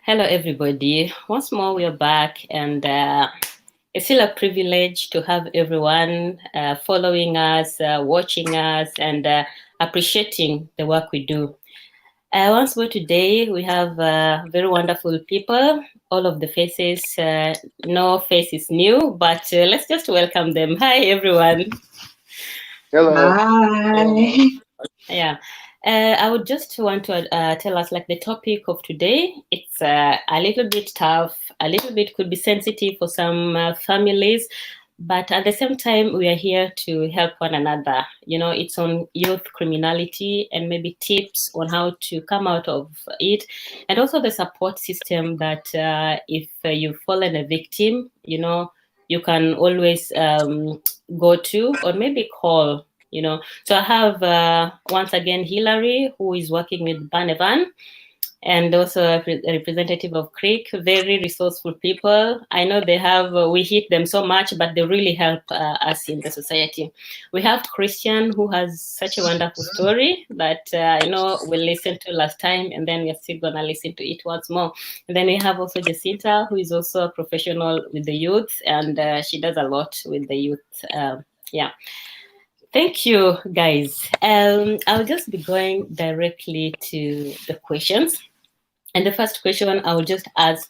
Hello, everybody. Once more, we are back, and it's still a privilege to have everyone following us, watching us, and appreciating the work we do. Once more today, we have very wonderful people. All of the faces, no face is new, but let's just welcome them. Hi, everyone. Hello. Hi. Yeah. I would just want to tell us like the topic of today. It's a little bit tough, a little bit could be sensitive for some families, but at the same time, we are here to help one another. You know, it's on youth criminality and maybe tips on how to come out of it, and also the support system that if you've fallen a victim, you know, you can always go to or maybe call. You know, so I have once again Hillary, who is working with Banevan, and also a representative of Creek. Very resourceful people. I know they have we hit them so much, but they really help us in the society. We have Christian, who has such a wonderful story that I know we'll listen to last time, and then we're still gonna listen to it once more. And then we have also Jacinta, who is also a professional with the youth, and she does a lot with the youth. Yeah. Thank you, guys. I'll just be going directly to the questions. And the first question I will just ask,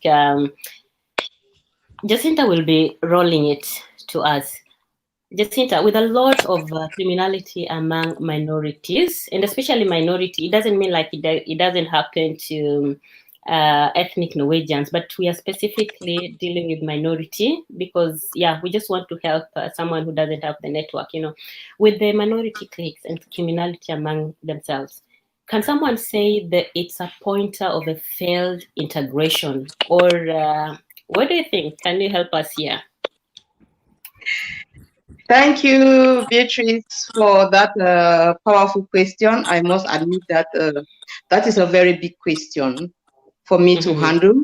Jacinta will be rolling it to us. Jacinta, with a lot of criminality among minorities, and especially minority, it doesn't mean like it doesn't happen to ethnic Norwegians, but we are specifically dealing with minority because, yeah, we just want to help someone who doesn't have the network, you know, with the minority cliques and criminality among themselves. Can someone say that it's a pointer of a failed integration, or what do you think? Can you help us here? Thank you, Beatrice, for that powerful question. I must admit that that is a very big question for me to handle,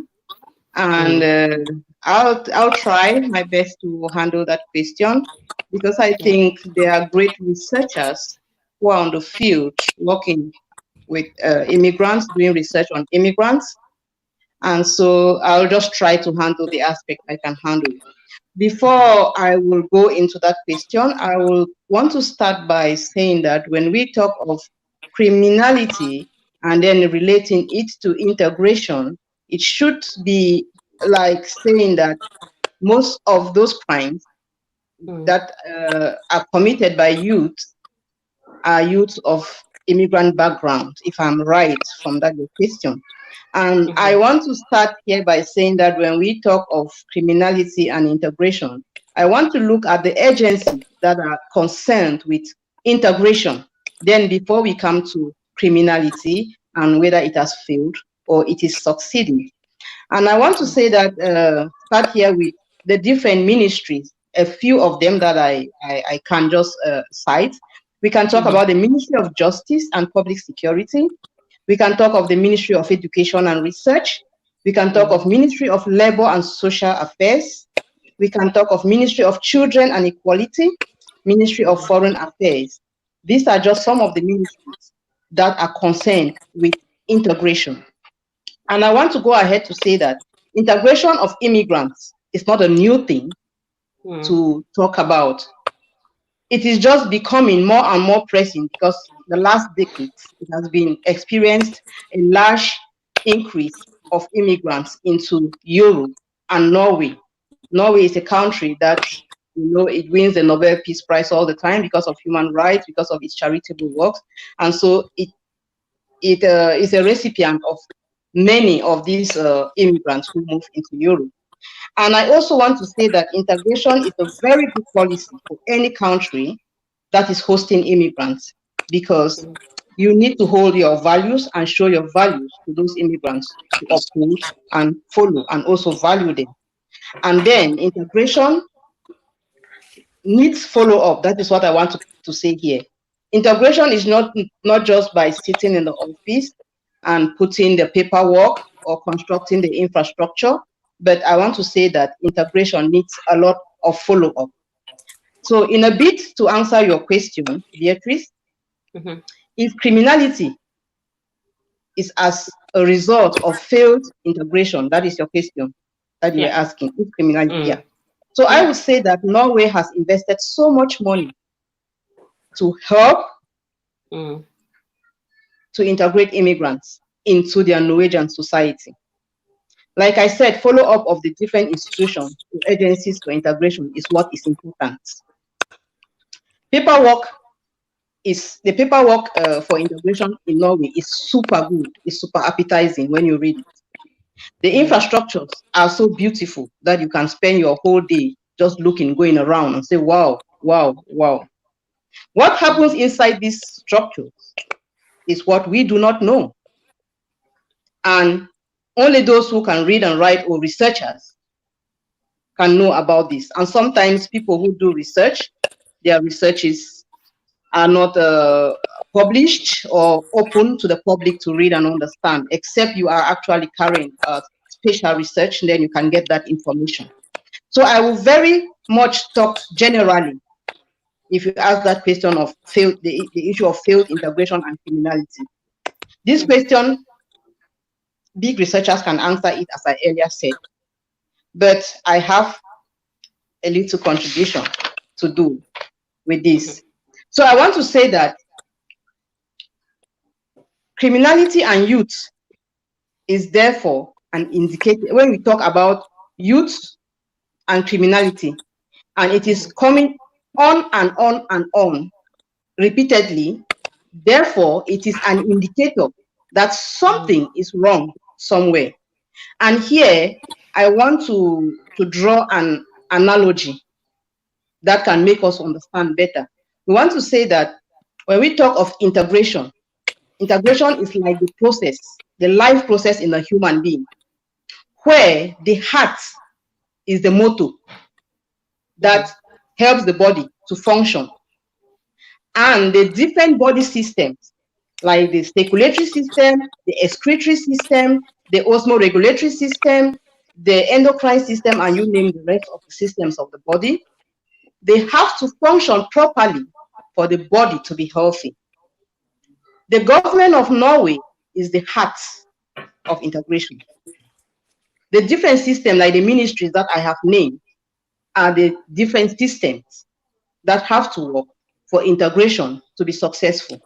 and I'll try my best to handle that question because I think there are great researchers who are on the field working with immigrants, doing research on immigrants, and so I'll just try to handle the aspect I can handle. Before I will go into that question, I will want to start by saying that when we talk of criminality and then relating it to integration, it should be like saying that most of those crimes that are committed by youth are youth of immigrant background, if I'm right from that question. And I want to start here by saying that when we talk of criminality and integration, I want to look at the agencies that are concerned with integration. Then before we come to criminality and whether it has failed or it is succeeding. And I want to say that start here with the different ministries, a few of them that I can just cite. We can talk about the Ministry of Justice and Public Security. We can talk of the Ministry of Education and Research. We can talk of Ministry of Labor and Social Affairs. We can talk of Ministry of Children and Equality, Ministry of Foreign Affairs. These are just some of the ministries that are concerned with integration. And I want to go ahead to say that integration of immigrants is not a new thing to talk about. It is just becoming more and more pressing because the last decades it has been experienced a large increase of immigrants into Europe and Norway. Norway is a country that, you know, it wins the Nobel Peace Prize all the time because of human rights, because of its charitable works, and so it is a recipient of many of these immigrants who move into Europe. And I also want to say that integration is a very good policy for any country that is hosting immigrants, because you need to hold your values and show your values to those immigrants to uphold and follow and also value them. And then integration needs follow-up. That is what I want to say here. Integration is not just by sitting in the office and putting the paperwork or constructing the infrastructure, but I want to say that integration needs a lot of follow-up. So in a bit to answer your question, Beatrice, if criminality is as a result of failed integration? That is your question that you were asking. If criminality, yeah. So I would say that Norway has invested so much money to help to integrate immigrants into their Norwegian society. Like I said, follow-up of the different institutions or agencies for integration is what is important. The paperwork for integration in Norway is super good. It's super appetizing when you read it. The infrastructures are so beautiful that you can spend your whole day just looking, going around and say, wow, wow, wow. What happens inside these structures is what we do not know. And only those who can read and write or researchers can know about this. And sometimes people who do research, their researches are not published or open to the public to read and understand, except you are actually carrying special research, and then you can get that information. So I will very much talk generally if you ask that question of the issue of failed integration and criminality. This question, big researchers can answer it, as I earlier said, but I have a little contribution to do with this. So I want to say that criminality and youth is therefore an indicator when we talk about youth and criminality, and it is coming on and on and on repeatedly. Therefore, it is an indicator that something is wrong somewhere. And here, I want to draw an analogy that can make us understand better. We want to say that when we talk of integration, integration is like the process, the life process in a human being, where the heart is the motor that helps the body to function. And the different body systems, like the circulatory system, the excretory system, the osmoregulatory system, the endocrine system, and you name the rest of the systems of the body, they have to function properly for the body to be healthy. The government of Norway is the heart of integration. The different systems, like the ministries that I have named, are the different systems that have to work for integration to be successful.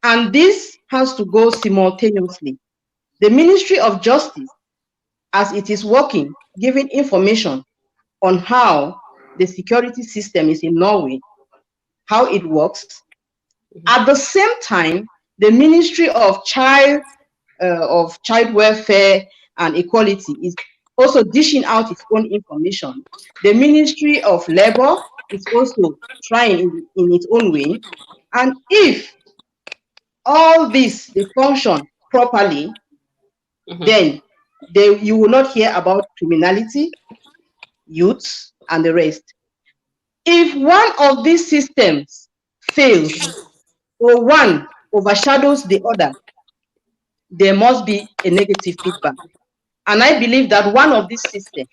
And this has to go simultaneously. The Ministry of Justice, as it is working, giving information on how the security system is in Norway, how it works. At the same time, the Ministry of Child Welfare and Equality is also dishing out its own information. The Ministry of Labor is also trying in its own way. And if all this, they function properly, then you will not hear about criminality, youth, and the rest. If one of these systems fails, or one overshadows the other, there must be a negative feedback. And I believe that one of these systems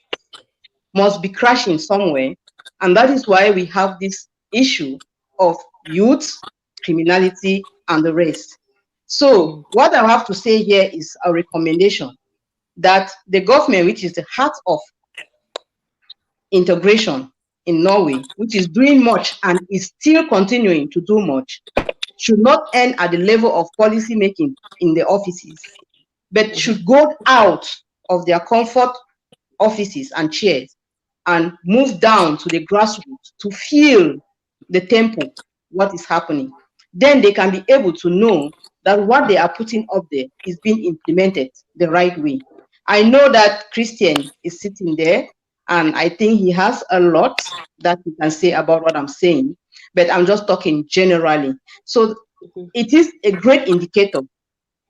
must be crashing somewhere. And that is why we have this issue of youth, criminality, and the rest. So what I have to say here is a recommendation that the government, which is the heart of integration in Norway, which is doing much and is still continuing to do much, should not end at the level of policy making in the offices, but should go out of their comfort offices and chairs and move down to the grassroots to feel the tempo, what is happening. Then they can be able to know that what they are putting up there is being implemented the right way. I know that Christian is sitting there, and I think he has a lot that he can say about what I'm saying, but I'm just talking generally. So it is a great indicator.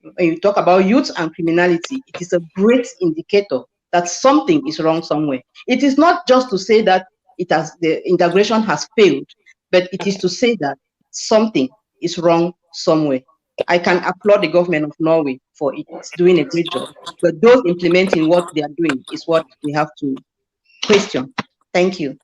When you talk about youth and criminality, it is a great indicator that something is wrong somewhere. It is not just to say that the integration has failed, but it is to say that something is wrong somewhere. I can applaud the government of Norway for it. It's doing a great job. But those implementing what they are doing is what we have to question. Thank you.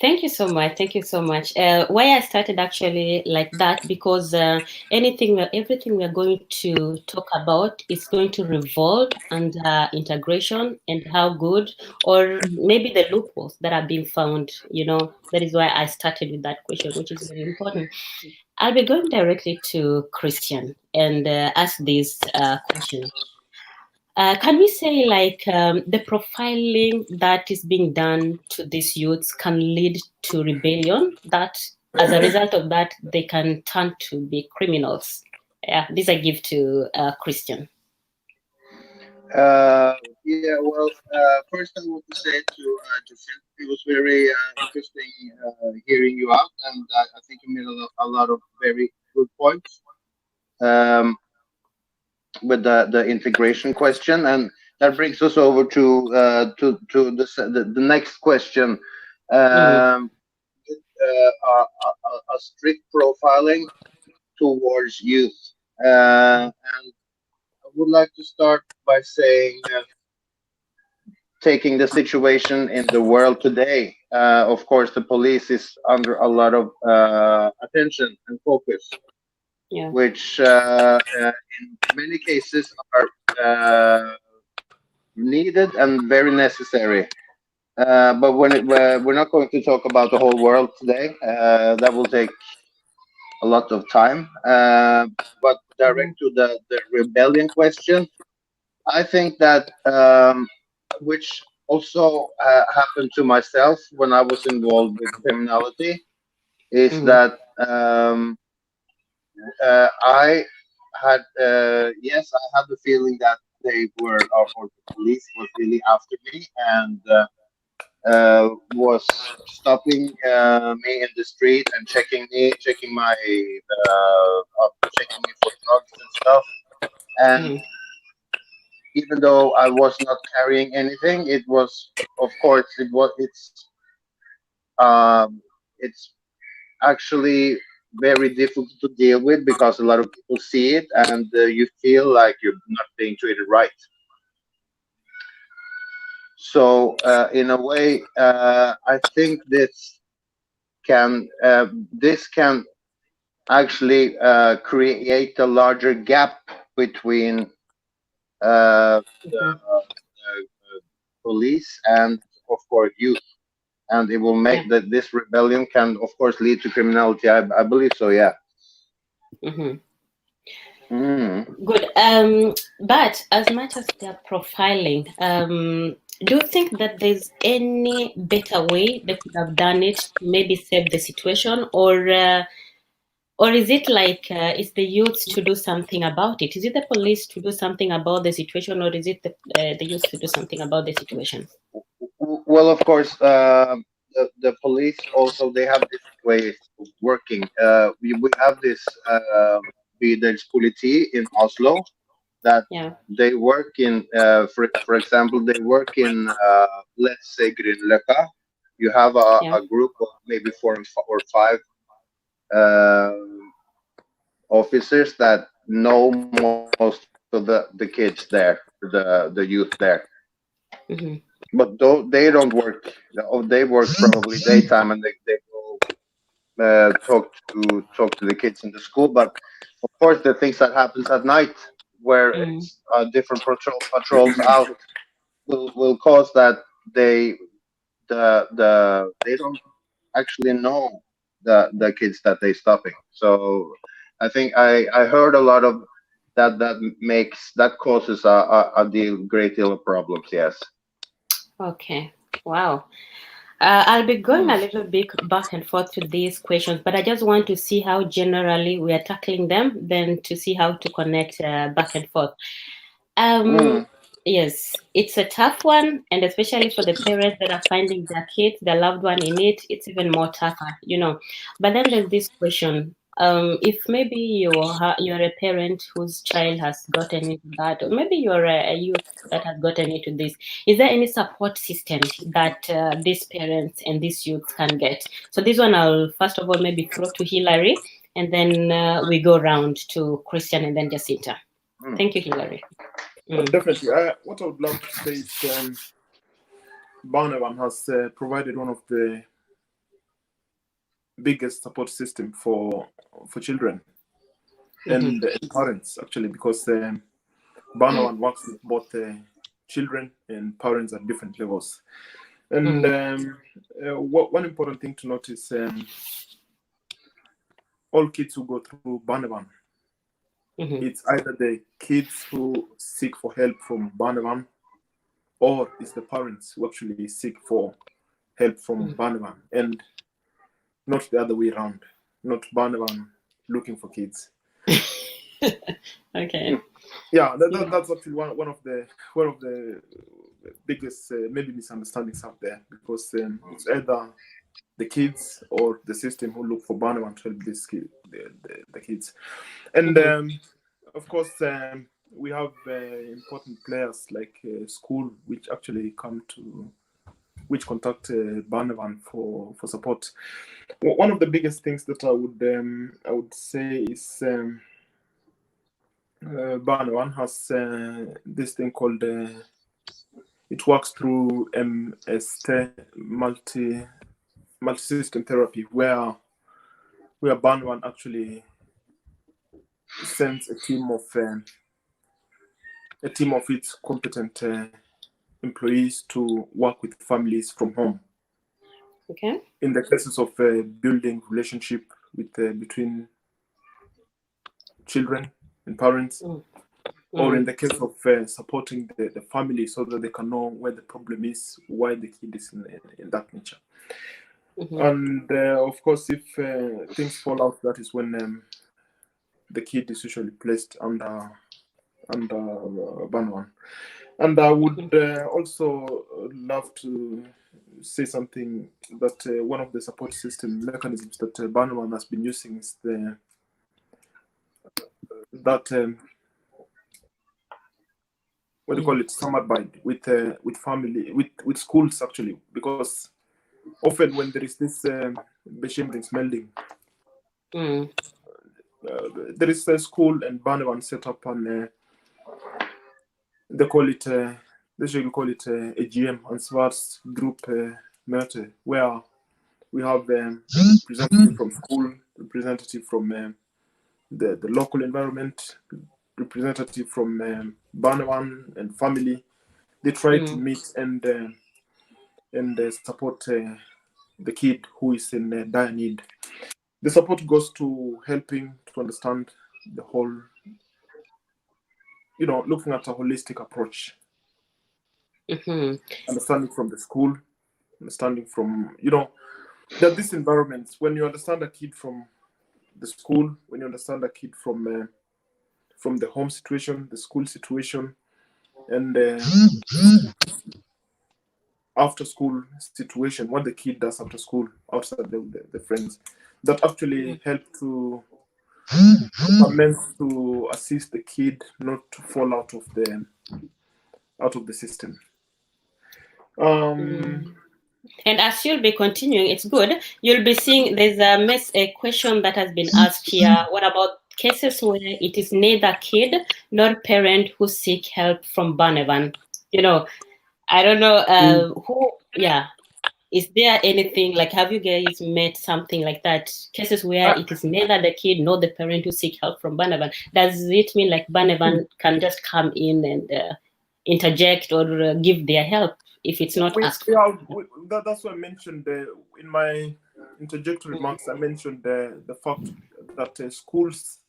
Thank you so much. Thank you so much. Why I started actually like that, because everything we're going to talk about is going to revolve under integration and how good, or maybe the loopholes that are being found. That is why I started with that question, which is very important. I'll be going directly to Christian and ask this question. Can we say the profiling that is being done to these youths can lead to rebellion, that as a result of that they can turn to be criminals? Yeah, this I give to Christian. Yeah, well, first I want to say to Phil, it was very interesting hearing you out, and I think you made a lot of very good points with the integration question, and that brings us over to the next question. Mm, Um, a strict profiling towards youth, and I would like to start by saying. Taking the situation in the world today, of course, the police is under a lot of attention and focus, yeah. which in many cases are needed and very necessary. But we're not going to talk about the whole world today. That will take a lot of time. But direct Mm, to the rebellion question, I think that which also happened to myself when I was involved with criminality, is mm, that I had yes, I had the feeling that they were, or the police was really after me, and was stopping me in the street and checking my checking me for drugs and stuff. And mm, even though I was not carrying anything, it was, of course, um, it's actually very difficult to deal with because a lot of people see it, and you feel like you're not being treated right. So, in a way, I think this can actually create a larger gap between the mhm, police and, of course, youth, and it will yeah. make that this rebellion can, of course, lead to criminality. I believe so. Yeah. Mhm. Mm. Good. But as much as they're profiling, do you think that there's any better way they could have done it to maybe save the situation, or is it it's the youths to do something about it? Is it the police to do something about the situation, or is it the youths to do something about the situation? Well, of course, the police also, they have different ways of working. We have this politi in Oslo, that Yeah, they work in, for example, they work in, let's say, Grünerløkka. You have yeah. a group of maybe or five uh, officers that know most of the kids there, the youth there. Mm-hmm. But though they don't work, they work probably daytime, and they go talk to the kids in the school. But of course, the things that happens at night, where Mm, it's different patrols out, will cause that they they don't actually know the kids that they stopping. So I think I heard a lot of that causes great deal of problems. Yes. okay. Wow. I'll be going Mm. a little bit back and forth to these questions, but I just want to see how generally we are tackling them, then to see how to connect back and forth. Um, Mm. yes, it's a tough one, and especially for the parents that are finding their kids, their loved one in it, it's even more tougher. But then there's this question: if maybe you're a parent whose child has gotten into that, or maybe you're a youth that has gotten into this, is there any support system that these parents and these youths can get? So this one, I'll first of all maybe throw to Hillary, and then we go round to Christian and then Jacinta. Mm. Thank you, Hillary. Mm. Definitely. What I would love to say is Barnavan has provided one of the biggest support system for children and parents, actually, because Banawan works with both children and parents at different levels. And one important thing to notice, all kids who go through Banawan, it's either the kids who seek for help from Banawan, or it's the parents who actually seek for help from Banawan, and not the other way around, not Banawan looking for kids. Okay. Yeah, that's actually one of the biggest maybe misunderstandings out there, because it's either the kids or the system who look for Banawan to help the kids. And of course, we have important players like school, which actually contact Banawan for support. One of the biggest things that I would say is Banawan has this thing called it works through MST, multi-system therapy, where Banawan actually sends a team of its competent employees to work with families from home. Okay. In the cases of building relationship with between children and parents, or in the case of supporting the family so that they can know where the problem is, why the kid is in that nature. And of course, if things fall out, that is when the kid is usually placed under Banawan. And I would also love to say something that one of the support system mechanisms that Banawan has been using is what do you call it, summer bite with family, with schools, actually, because often when there is this beschämding smelling, there is a school and Banawan set up, and they call it they should call it a GM and Svarts group Merte, where we have representative from school, representative from the local environment, representative from Banawan and family. They try to meet and support the kid who is in dire need. The support goes to helping to understand the whole, looking at a holistic approach. Understanding from the school, understanding from, there are these environments when you understand a kid from the school, when you understand a kid from the home situation, the school situation, and after school situation, what the kid does after school, outside the friends, that actually help to assist the kid not to fall out of the system. And as you'll be continuing, it's good. You'll be seeing there's a question that has been asked here. What about cases where it is neither kid nor parent who seek help from Banawan? I don't know who. Yeah, is there anything like? Have you guys met something like that? Cases where it is neither the kid nor the parent who seek help from Banawan. Does it mean like Banawan can just come in and interject or give their help if it's not asked? That's what I mentioned in my interjectory remarks. I mentioned the fact that schools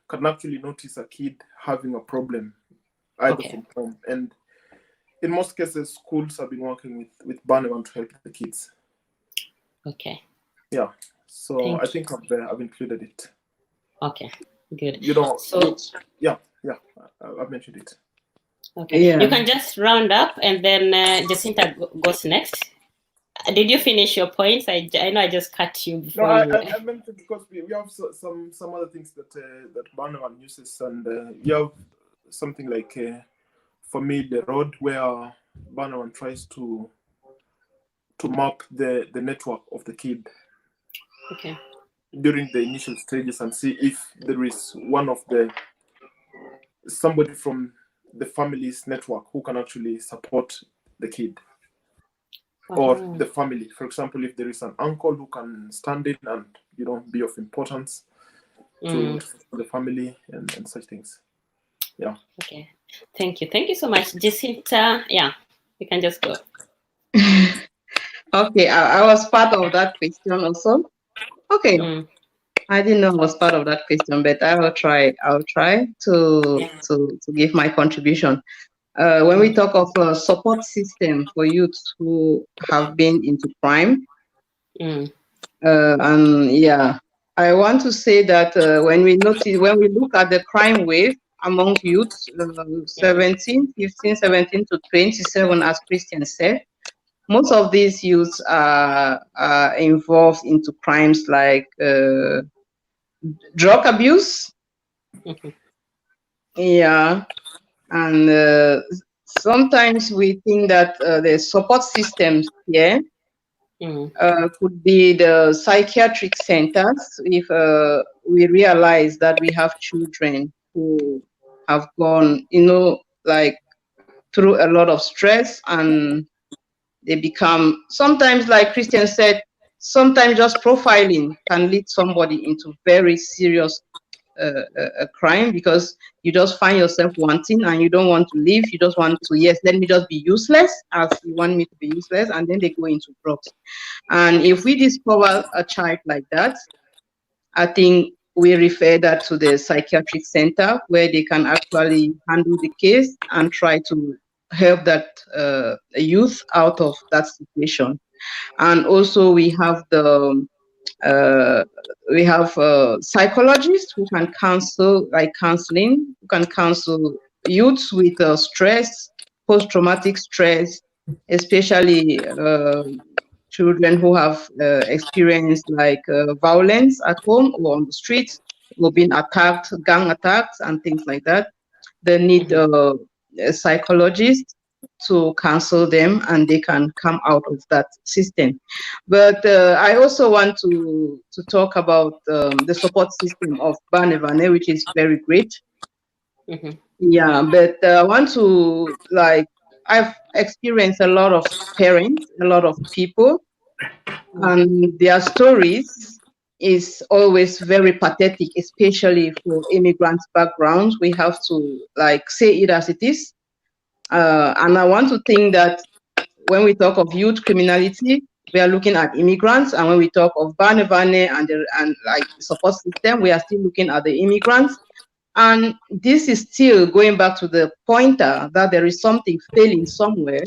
can actually notice a kid having a problem either from home, and in most cases, schools have been working with Banawan to help the kids. Okay. Yeah. So I think I've included it. Okay. Good. I've mentioned it. Okay. Yeah. You can just round up, and then Jacinta goes next. Did you finish your points? I know I just cut you before. No, I mentioned because we have some other things that Banawan uses, and you have something like Familiar Road, where Banawan tries to map the network of the kid. Okay. During the initial stages, and see if there is somebody from the family's network who can actually support the kid. or the family. For example, if there is an uncle who can stand in and be of importance to the family and such things. Yeah. Okay. Thank you so much, Jacinta. Yeah, you can just go. Okay, I was part of that question also. Okay. I didn't know I was part of that question, but I will try. I'll try to give my contribution. When we talk of a support system for youths who have been into crime, and yeah, I want to say that when we look at the crime wave among youths, 15, 17 to 27, as Christian said, most of these youths are involved into crimes like drug abuse. Yeah, and sometimes we think that the support systems here could be the psychiatric centers if we realize that we have children who have gone, like through a lot of stress, and they become, sometimes, like Christian said, sometimes just profiling can lead somebody into very serious a crime, because you just find yourself wanting and you don't want to live. You just want to, yes, let me just be useless, as you want me to be useless, and then they go into drugs. And if we discover a child like that, I think we refer that to the psychiatric center, where they can actually handle the case and try to help that youth out of that situation. And also we have psychologists who can counsel, like counseling, who can counsel youths with stress, post-traumatic stress, especially children who have experienced like violence at home or on the streets, or been attacked, gang attacks and things like that. They need a psychologist to counsel them, and they can come out of that system. But I also want to talk about the support system of Banevane, which is very great. Yeah, but I want to, like, I've experienced a lot of parents, a lot of people, and their stories is always very pathetic, especially for immigrants' backgrounds. We have to, like, say it as it is. And I want to think that when we talk of youth criminality, we are looking at immigrants, and when we talk of Banevane and like support system, we are still looking at the immigrants. And this is still going back to the pointer that there is something failing somewhere,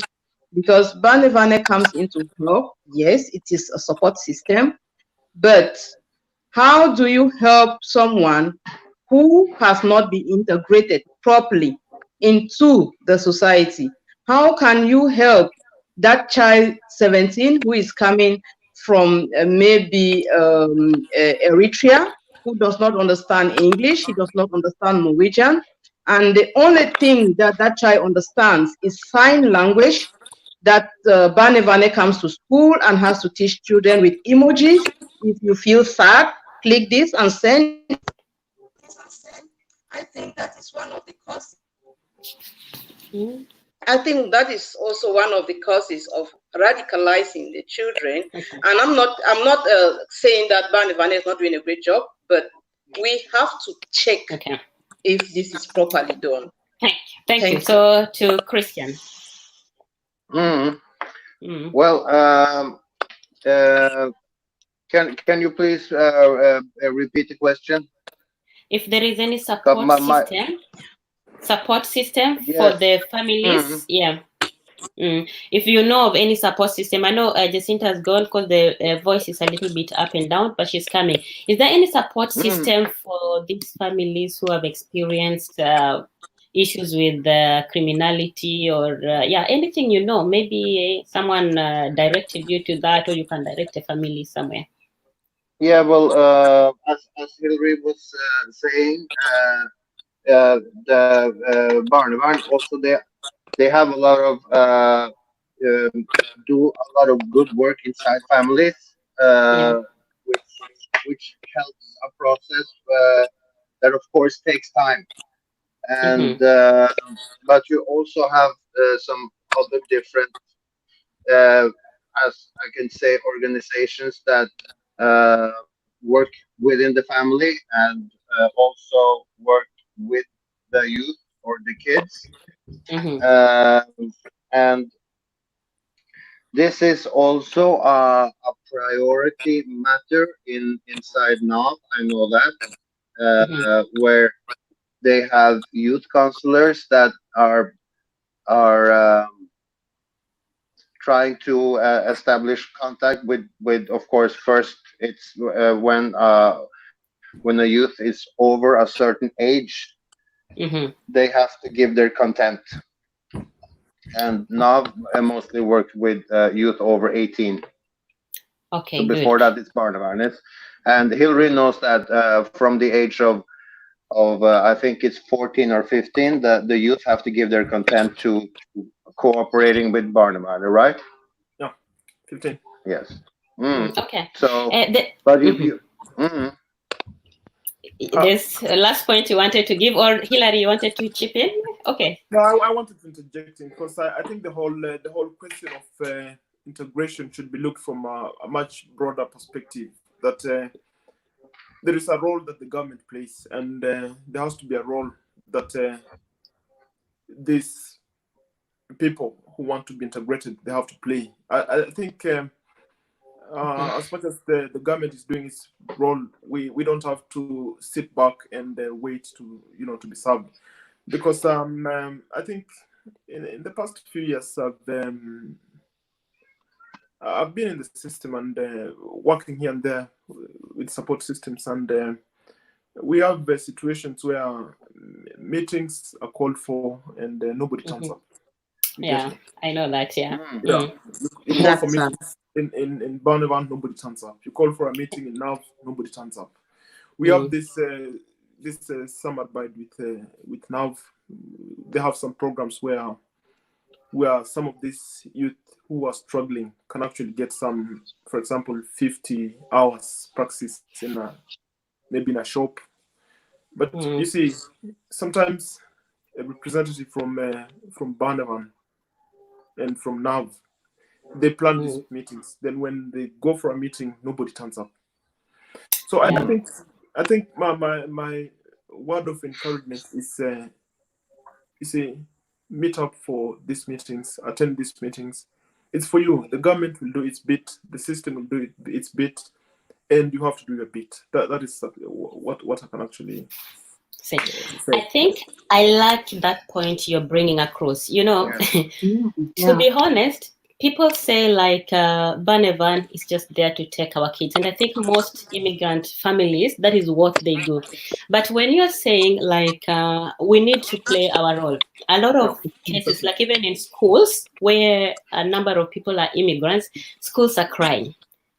because Banevane comes into help. Yes, it is a support system, but how do you help someone who has not been integrated properly into the society? How can you help that child 17 who is coming from maybe Eritrea, who does not understand English, he does not understand Norwegian, and the only thing that that child understands is sign language, that Banevane comes to school and has to teach children with emojis. If you feel sad, click this and send. I think that is one of the causes. I think that is also one of the causes of radicalizing the children. And I'm not saying that Banevane is not doing a great job, but we have to check if this is properly done. Thank you. So to Christian. Well, can you please repeat the question? If there is any support system for the families, if you know of any support system. I know Jacinta has gone because the voice is a little bit up and down, but she's coming. Is there any support system for these families who have experienced issues with criminality, or anything, maybe someone directed you to that, or you can direct a family somewhere? Yeah, well, as Hillary was saying, the Barnevern also, they have a lot of do a lot of good work inside families, which helps a process that of course takes time. And but you also have some other different as I can say, organizations that work within the family and also work with the youth or the kids. And this is also a priority matter inside NOV. I know that, where they have youth counselors that are trying to establish contact with of course first it's when a youth is over a certain age, they have to give their consent, and NOV mostly worked with youth over 18. Okay, so good. before that it's Barnevern, and Hillary knows that from the age of I think it's 14 or 15, the youth have to give their consent to cooperating with Barnevern, right? Yeah, 15. Yes. Okay. So, but you this last point you wanted to give, or Hillary, you wanted to chip in? Okay. No, I wanted to interject in because I think the whole question of integration should be looked from a much broader perspective. That there is a role that the government plays, and there has to be a role that these people who want to be integrated, they have to play. I think as much as the government is doing its role, we don't have to sit back and wait to to be served, because I think in the past few years I've been in the system and working here and there with support systems, and we have situations where meetings are called for and nobody turns up. Yeah, I know that. Yeah. Yeah. You call for meetings in Barnevern, nobody turns up. You call for a meeting in NAV, nobody turns up. We have this summer bite with NAV. They have some programs where some of these youth who are struggling can actually get some, for example, 50 hours practice maybe in a shop. But you see, sometimes a representative from Barnevern and from NAV, they plan these meetings. Then when they go for a meeting, nobody turns up. So I think my word of encouragement is meet up for these meetings, attend these meetings. It's for you. The government will do its bit, the system will do its bit, and you have to do your bit. That is what I can actually say. I think I like that point you're bringing across. To be honest, people say like Barnevern is just there to take our kids, and I think most immigrant families, that is what they do. But when you're saying like we need to play our role, a lot of cases, like even in schools where a number of people are immigrants, schools are crying.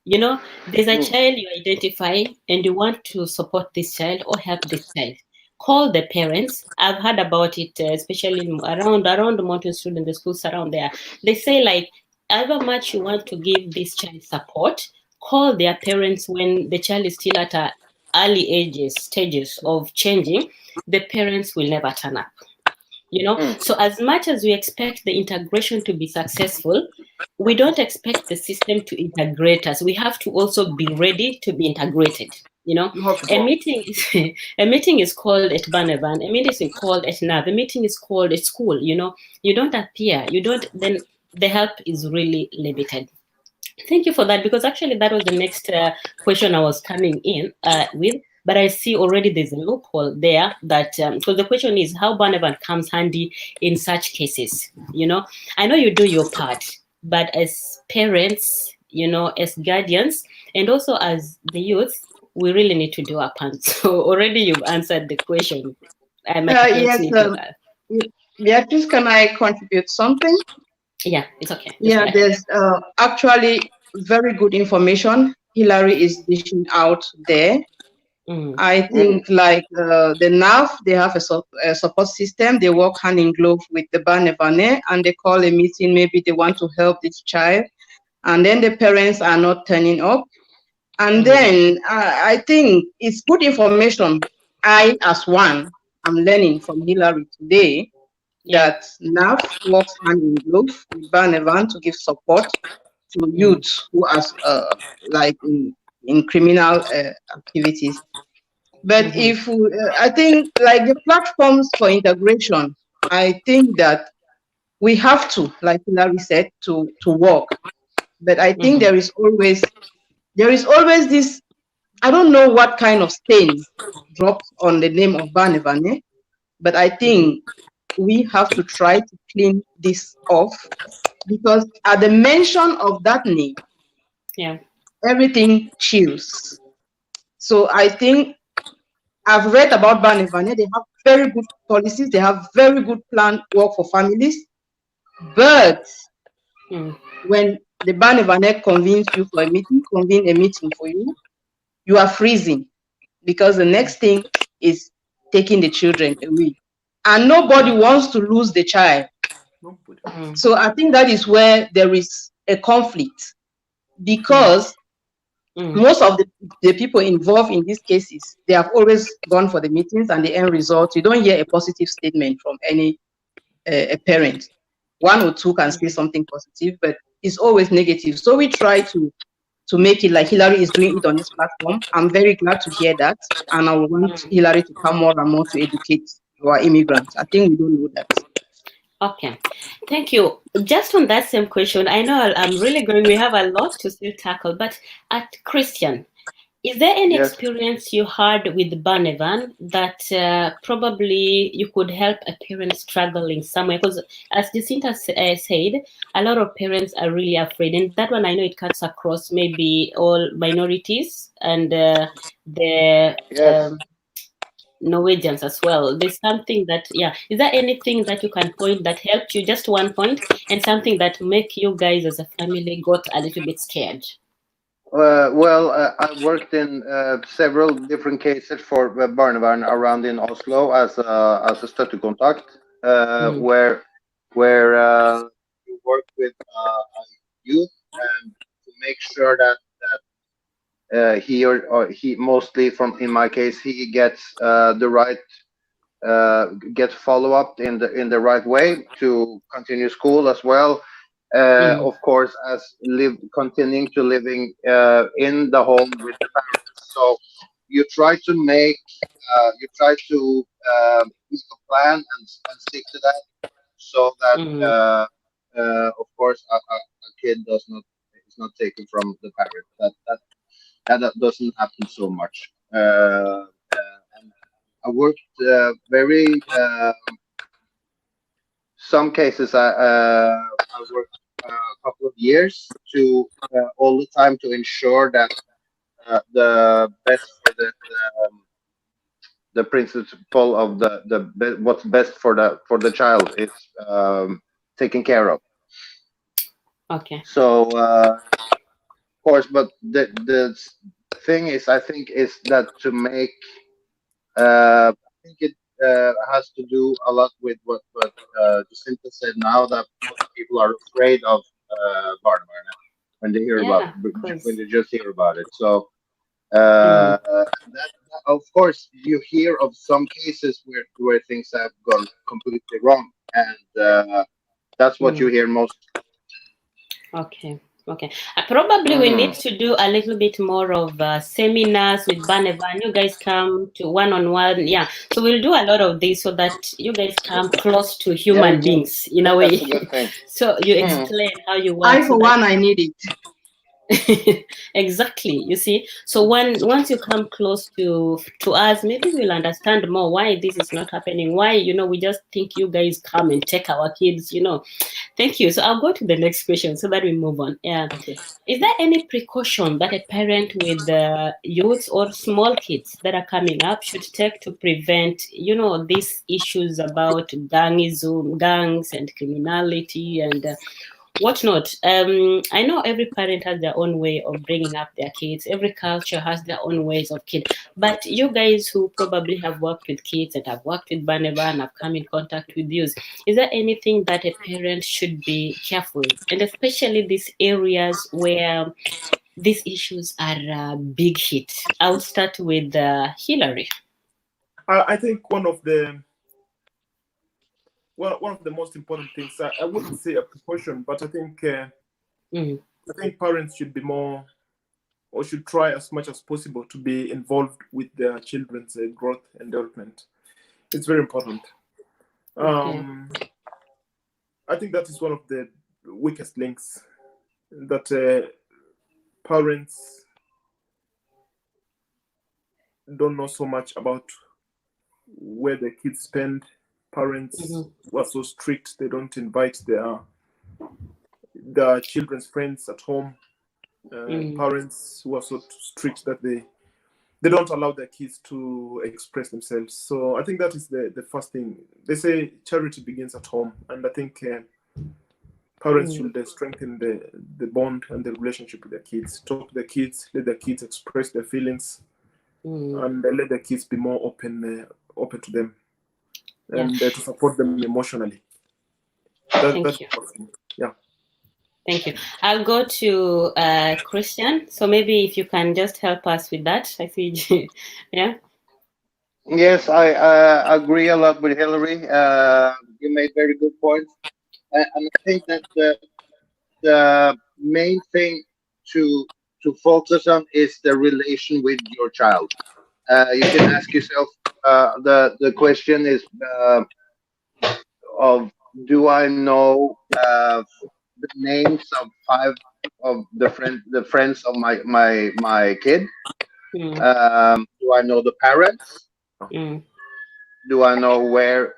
There's a child you identify and you want to support this child or help this child. Call the parents. I've heard about it, especially around the mountain school and the schools around there. They say like, however much you want to give this child support, call their parents when the child is still at early stages of changing. The parents will never turn up. So as much as we expect the integration to be successful, we don't expect the system to integrate us. We have to also be ready to be integrated. A meeting is called at Barnevern, a meeting is called at NAV, a meeting is called at school. You don't appear, then the help is really limited. Thank you for that, because actually that was the next question I was coming in with. But I see already there's a loophole there that, because the question is how Barnevern comes handy in such cases. I know you do your part, but as parents, as guardians, and also as the youth, we really need to do our part. So already you've answered the question. Yes, Beatrice, can I contribute something? Yeah, it's okay. Yeah, there's actually very good information Hillary is dishing out there. I think like the NAF, they have a support system. They work hand in glove with the Barnevern, and they call a meeting. Maybe they want to help this child, and then the parents are not turning up. And then I think it's good information. I, as one, I'm learning from Hillary today that NAF works hand in glove with Barnevern to give support. to youth who are like in criminal activities. But if I think like the platforms for integration, I think that we have to, like Hilary said, to work. But I think there is always this, I don't know what kind of stain dropped on the name of Banevane, but I think we have to try to clean this off, because at the mention of that name, everything chills. So I think I've read about Banevane. They have very good policies. They have very good plan work for families. But when the Banevane convenes you for a meeting, convene a meeting for you, you are freezing, because the next thing is taking the children away. And nobody wants to lose the child. So I think that is where there is a conflict, because most of the people involved in these cases, they have always gone for the meetings, and the end result, you don't hear a positive statement from any a parent. One or two can say something positive, but it's always negative. So we try to make it like Hilary is doing it on this platform. I'm very glad to hear that, and I want Hilary to come more and more to educate our immigrants. I think we don't know that. Okay, thank you. Just on that same question, I know we have a lot to still tackle, but at Christian, is there any experience you had with Banevan that probably you could help a parent struggling somewhere? Because as Jacinta said, a lot of parents are really afraid. And that one, I know it cuts across maybe all minorities and the Norwegians as well. There's something that, is there anything that you can point that helped you, just one point, and something that make you guys as a family got a little bit scared? I worked in several different cases for Barnevern around in Oslo as a støttekontakt, where you work with youth and to make sure that he or he, mostly in my case, he gets the right get follow up in the right way to continue school as well. Of course, as continuing to living in the home with the parents. So you try to make a plan and stick to that, so that of course a kid is not taken from the parent. That doesn't happen so much. And I worked very. Some cases I worked a couple of years to all the time to ensure that the best for the principle of what's best for the child is taken care of. Okay. So of course, but the thing is, I think, is that to make I think it has to do a lot with what Jacinta said now, that people are afraid of Barnevern when they hear when they just hear about it. So that, of course, you hear of some cases where things have gone completely wrong, and that's what you hear most. Okay. Probably we need to do a little bit more of seminars with Banevan. You guys come to one-on-one. So we'll do a lot of this so that you guys come close to human beings in a way. That's a good thing. So you explain how you work. I, for one, I need it. Exactly, you see. So once you come close to us, maybe we'll understand more why this is not happening, why we just think you guys come and take our kids. Thank you. So I'll go to the next question so that we move on. Okay. Is there any precaution that a parent with youths or small kids that are coming up should take to prevent these issues about gangs and criminality and whatnot? I know every parent has their own way of bringing up their kids. Every culture has their own ways of kids. But you guys who probably have worked with kids and have worked with Baneva and have come in contact with youth, is there anything that a parent should be careful with? And especially these areas where these issues are big hit. I'll start with Hilary. I think one of the most important things, I wouldn't say a precaution, but I think I think parents should be more, or should try as much as possible to be involved with their children's growth and development. It's very important. I think that is one of the weakest links, that parents don't know so much about where their kids spend. Parents were so strict, they don't invite their children's friends at home. Parents who are so strict that they don't allow their kids to express themselves. So I think that is the first thing. They say charity begins at home, and I think parents should strengthen the bond and the relationship with their kids. Talk to their kids, let their kids express their feelings, and let their kids be more open to them, and to support them emotionally. That's you. Yeah. Thank you. I'll go to Christian. So maybe if you can just help us with that. I see. Yeah. Yes, I agree a lot with Hillary. You made very good points, and I think that the main thing to focus on is the relation with your child. You can ask yourself the question is of, do I know the names of 5 of the friends of my kid? Do I know the parents? Do I know where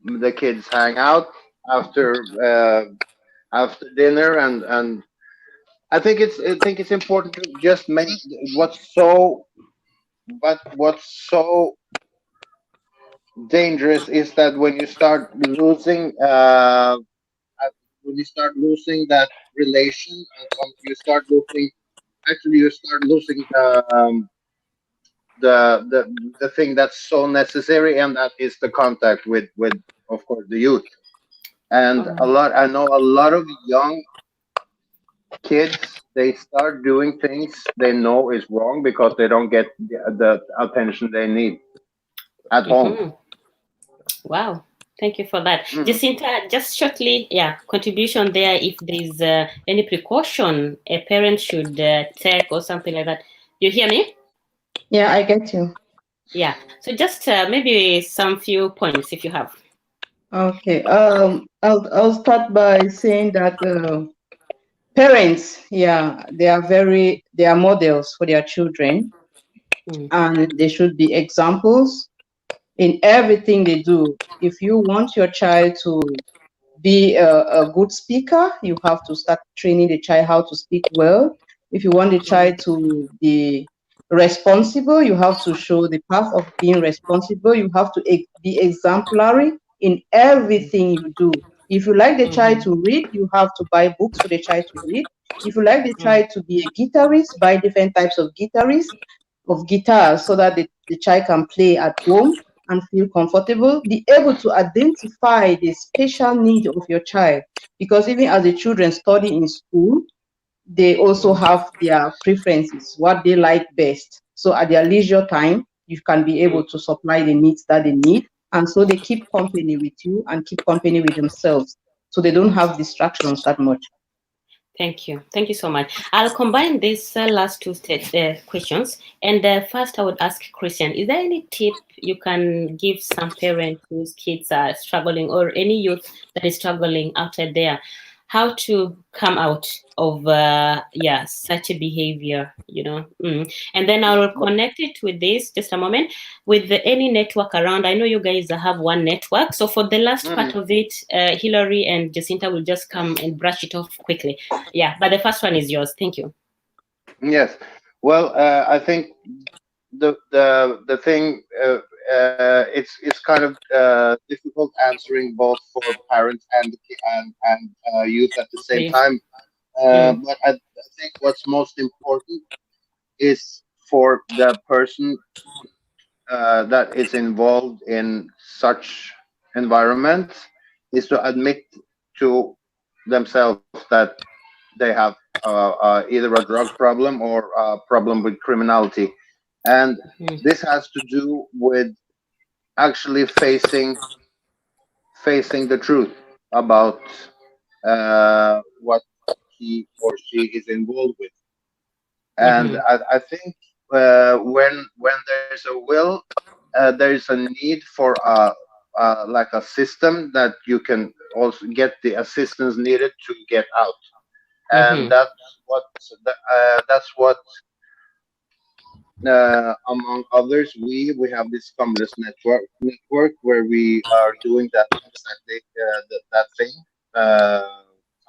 the kids hang out after dinner? And I think it's important to just make what's so dangerous is that when you start losing that relation, you start losing the thing that's so necessary, and that is the contact with of course the youth. And I know a lot of young kids, they start doing things they know is wrong because they don't get the attention they need at home. Wow. Thank you for that. Jacinta, just shortly, contribution there, if there's any precaution a parent should take or something like that. You hear me? Yeah, I get you. Yeah. So just maybe some few points if you have. Okay. I'll start by saying that parents, they are models for their children, and they should be examples in everything they do. If you want your child to be a good speaker, you have to start training the child how to speak well. If you want the child to be responsible, you have to show the path of being responsible. You have to be exemplary in everything you do. If you like the child to read, you have to buy books for the child to read. If you like the child to be a guitarist, buy different types of guitars so that the child can play at home and feel comfortable. Be able to identify the special need of your child, because even as the children study in school, they also have their preferences, what they like best. So at their leisure time, you can be able to supply the needs that they need. And so they keep company with you and keep company with themselves. So they don't have distractions that much. Thank you. Thank you so much. I'll combine these last two questions. And first, I would ask Christian, is there any tip you can give some parent whose kids are struggling, or any youth that is struggling out there, how to come out of such a behavior, And then I will connect it with this, just a moment, with any network around. I know you guys have one network. So for the last part of it, Hillary and Jacinta will just come and brush it off quickly. Yeah, but the first one is yours. Thank you. Yes. Well, I think the thing, it's kind of difficult answering both for parents and youth at the same time. But I think what's most important is for the person that is involved in such environments is to admit to themselves that they have either a drug problem or a problem with criminality. And this has to do with actually facing the truth about what he or she is involved with. And Mm-hmm. I think when there's a will, there is a need for like a system that you can also get the assistance needed to get out. And Mm-hmm. that's what among others, we have this communist network where we are doing that exactly that thing,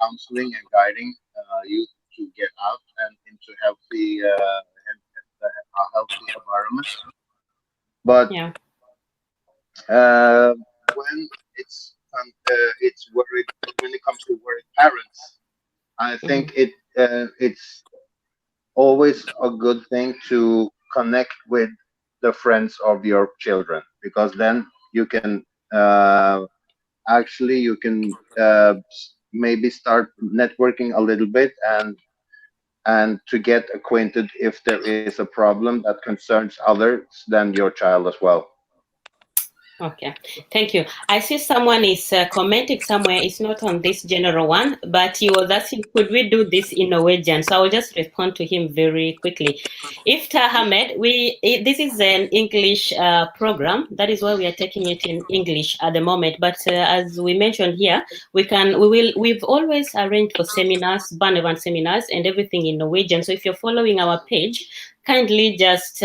counseling and guiding youth to get out and into a healthy environment. But Yeah. uh, when it's worried when it comes to worried parents, I Mm-hmm. think it's always a good thing to connect with the friends of your children, because then you can actually you can maybe start networking a little bit and to get acquainted if there is a problem that concerns others than your child as well. Okay, thank you. I see someone is commenting somewhere. It's not on this general one, but he was asking, could we do this in Norwegian? So I will just respond to him very quickly. Iftar Ahmed, this is an English program. That is why we are taking it in English at the moment. But as we mentioned here, we've always arranged for seminars, Barnevern seminars, and everything in Norwegian. So if you're following our page, kindly just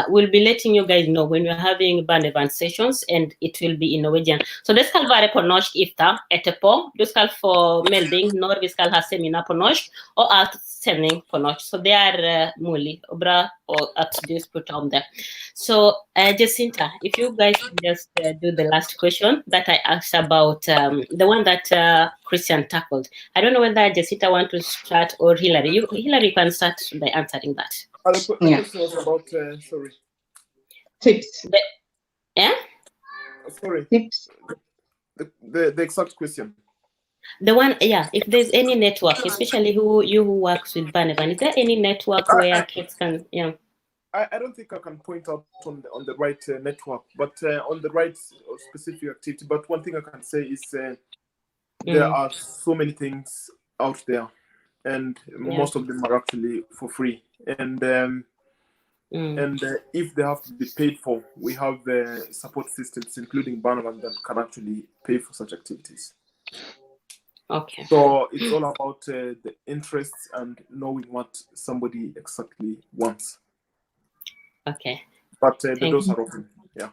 we'll be letting you guys know when we're having Barnevern sessions, and it will be in Norwegian. Så det skal være på norsk iftar etterpå. Du skal få melding når vi skal ha seminar på norsk, og alt sending på norsk. Så det er mulig og bra at du spurte om det. So Jacinta, if you guys can just do the last question that I asked about, the one that Christian tackled. I don't know whether Jacinta want to start or Hillary. Hillary can start by answering that. The question was about sorry. Tips. Yeah? Sorry. Tips. The exact question. The one, yeah, if there's any network, especially who works with Barnevern, is there any network where kids can, yeah? I don't think I can point out on the right network, but on the right specific activity. But one thing I can say is there are so many things out there, and most of them are actually for free. And if they have to be paid for, we have support systems, including Barnevern, that can actually pay for such activities. Okay. So it's all about the interests and knowing what somebody exactly wants. Okay. But the doors are open. Yeah.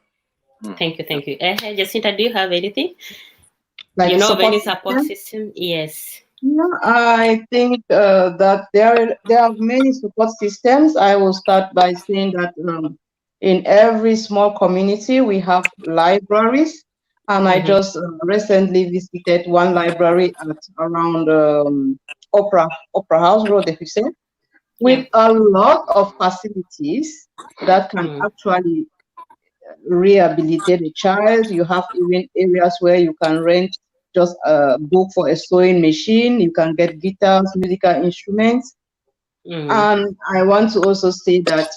Thank you. Jacinta, do you have anything? Like you know of any support system? Yes. Yeah, I think that there are many support systems. I will start by saying that in every small community we have libraries, and I just recently visited one library at around Opera House Road, if you say, with a lot of facilities that can actually rehabilitate a child. You have even areas where you can rent just a book for a sewing machine. You can get guitars, musical instruments. And I want to also say that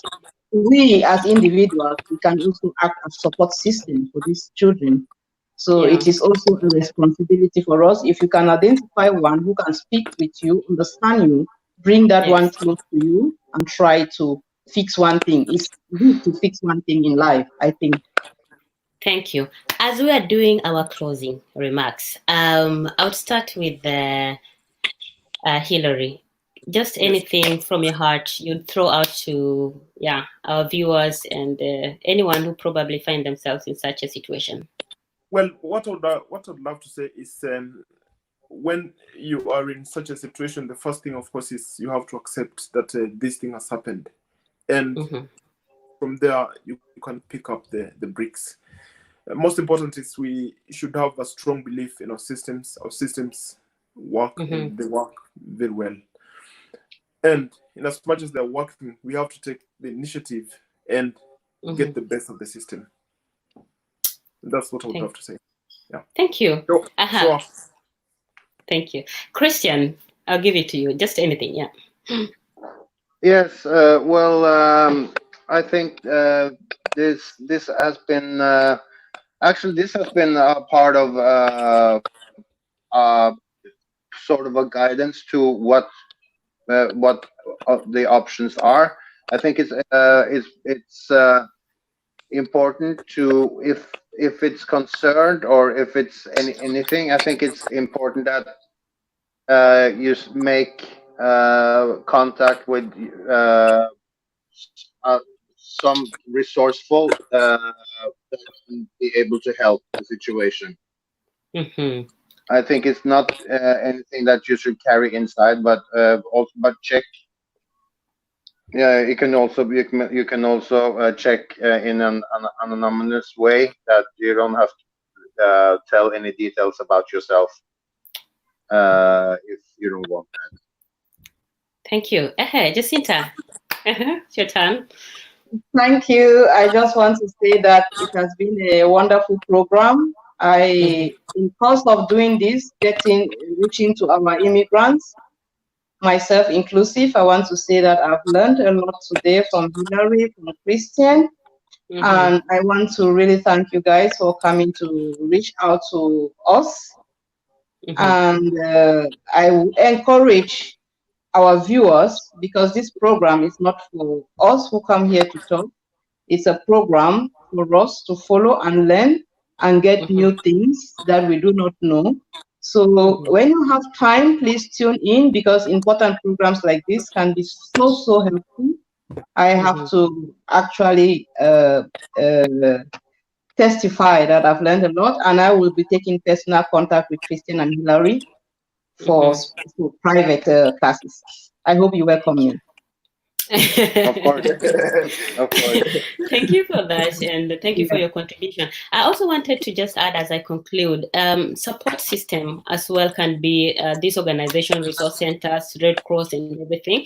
we as individuals, we can also act as support system for these children. So it is also a responsibility for us. If you can identify one who can speak with you, understand you, bring that one close to you and try to fix one thing. It's good to fix one thing in life, I think. Thank you. As we are doing our closing remarks, I would start with Hillary. Just anything from your heart you'd throw out to our viewers and anyone who probably find themselves in such a situation. Well, what I'd love to say is when you are in such a situation, the first thing, of course, is you have to accept that this thing has happened. And from there, you can pick up the bricks. Most important is we should have a strong belief in our systems. Our systems work and they work very well. And in as much as they're working, we have to take the initiative and get the best of the system. That's what I would have to say. Yeah. Thank you. Sure. Thank you. Christian, I'll give it to you. Just anything, yeah. Yes, I think this has been actually this has been a part of sort of a guidance to what what the options are. I think it's important to, if it's concerned or if it's anything, I think it's important that you make contact with some resourceful that can be able to help the situation. Mm-hmm. I think it's not anything that you should carry inside, but also check. Yeah, you can also check in an anonymous way, that you don't have to tell any details about yourself if you don't want that. Thank you. Jacinta, it's your turn. Thank you. I just want to say that it has been a wonderful program. In course of doing this, reaching to our immigrants, myself inclusive, I want to say that I've learned a lot today from Hillary, from Christian, and I want to really thank you guys for coming to reach out to us. And I would encourage our viewers, because this program is not for us who come here to talk. It's a program for us to follow and learn and get new things that we do not know. So when you have time, please tune in, because important programs like this can be so helpful. I have to actually testify that I've learned a lot, and I will be taking personal contact with Christian and Hillary for private classes. I hope you welcome me. Of course. Of course. Thank you for that, and thank you for your contribution. I also wanted to just add, as I conclude, support system as well can be this organization, resource centers, Red Cross, and everything.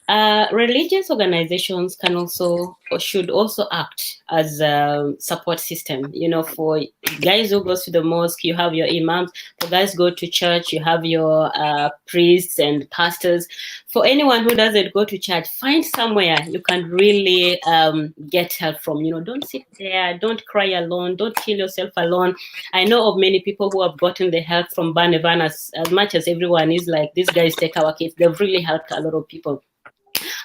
Religious organizations can also, or should also, act as a support system. You know, for guys who goes to the mosque, you have your imams. For guys who go to church, you have your priests and pastors. For anyone who doesn't go to church, find somewhere you can really get help from. You know, don't sit there, don't cry alone, don't kill yourself alone. I know of many people who have gotten the help from Banivan, as much as everyone is like, these guys take our kids. They've really helped a lot of people.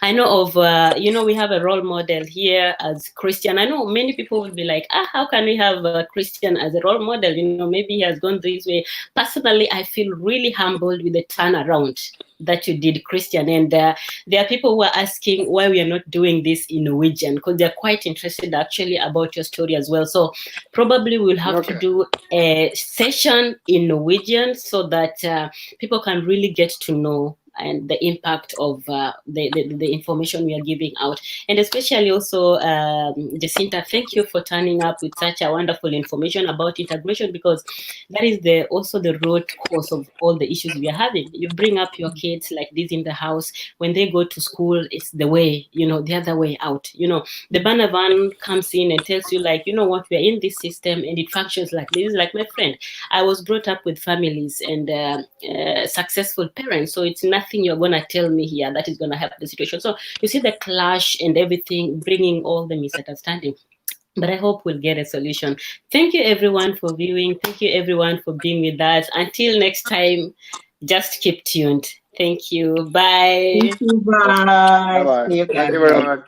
I know of, we have a role model here as Christian. I know many people will be like, how can we have a Christian as a role model? You know, maybe he has gone this way. Personally, I feel really humbled with the turnaround that you did, Christian. And there are people who are asking why we are not doing this in Norwegian, because they're quite interested actually about your story as well. So probably we'll have to do a session in Norwegian so that people can really get to know and the impact of the information we are giving out. And especially also, Jacinta, thank you for turning up with such a wonderful information about integration, because that is also the root cause of all the issues we are having. You bring up your kids like this in the house. When they go to school, it's the way, the other way out. The Banavan comes in and tells you, like, you know what, we're in this system and it functions like this. Like my friend, I was brought up with families and successful parents, so it's nothing you're going to tell me here that is going to help the situation. So you see the clash and everything, bringing all the misunderstanding. But I hope we'll get a solution. Thank you, everyone, for viewing. Thank you, everyone, for being with us. Until next time, just keep tuned. Thank you. Bye. Thank you. Bye. Bye-bye. Thank you very much.